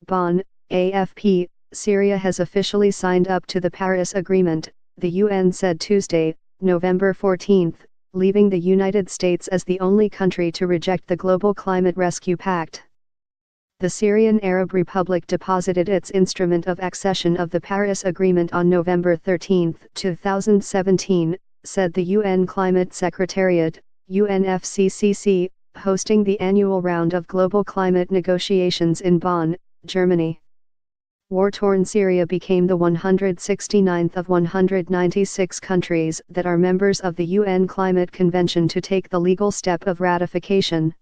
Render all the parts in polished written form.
Bonn, AFP, Syria has officially signed up to the Paris Agreement, the UN said Tuesday, November 14, leaving the United States as the only country to reject the Global Climate Rescue Pact. The Syrian Arab Republic deposited its instrument of accession of the Paris Agreement on November 13, 2017, said the UN Climate Secretariat, UNFCCC, hosting the annual round of global climate negotiations in Bonn, Germany. War-torn Syria became the 169th of 196 countries that are members of the UN Climate Convention to take the legal step of ratification.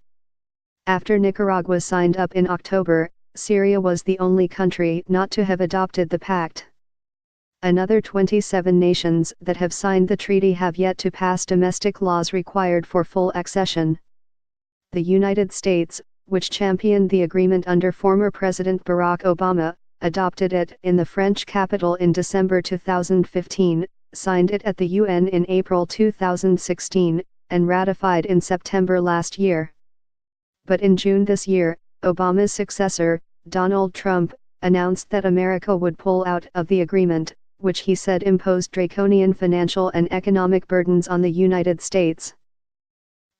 After Nicaragua signed up in October, Syria was the only country not to have adopted the pact. Another 27 nations that have signed the treaty have yet to pass domestic laws required for full accession. The United States, which championed the agreement under former President Barack Obama, adopted it in the French capital in December 2015, signed it at the UN in April 2016, and ratified in September last year. But in June this year, Obama's successor, Donald Trump, announced that America would pull out of the agreement, which he said imposed draconian financial and economic burdens on the United States.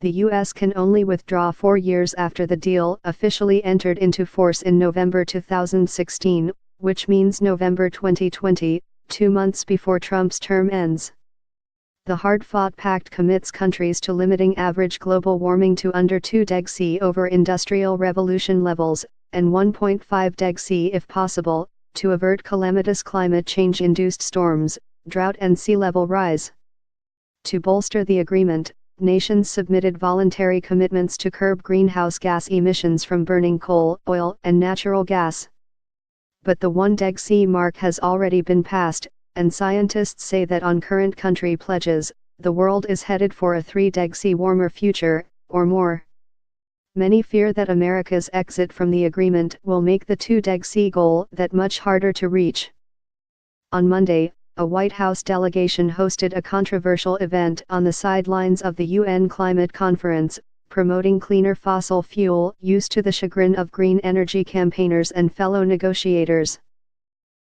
The U.S. can only withdraw 4 years after the deal officially entered into force in November 2016, which means November 2020, 2 months before Trump's term ends. The hard-fought pact commits countries to limiting average global warming to under 2 degc over Industrial Revolution levels, and 1.5 degc if possible, to avert calamitous climate change-induced storms, drought and sea level rise. To bolster the agreement, nations submitted voluntary commitments to curb greenhouse gas emissions from burning coal, oil, and natural gas. But the 1 degc mark has already been passed, and scientists say that on current country pledges, the world is headed for a 3 degc warmer future, or more. Many fear that America's exit from the agreement will make the 2 degc goal that much harder to reach. On Monday, a White House delegation hosted a controversial event on the sidelines of the UN Climate Conference, promoting cleaner fossil fuel use to the chagrin of green energy campaigners and fellow negotiators.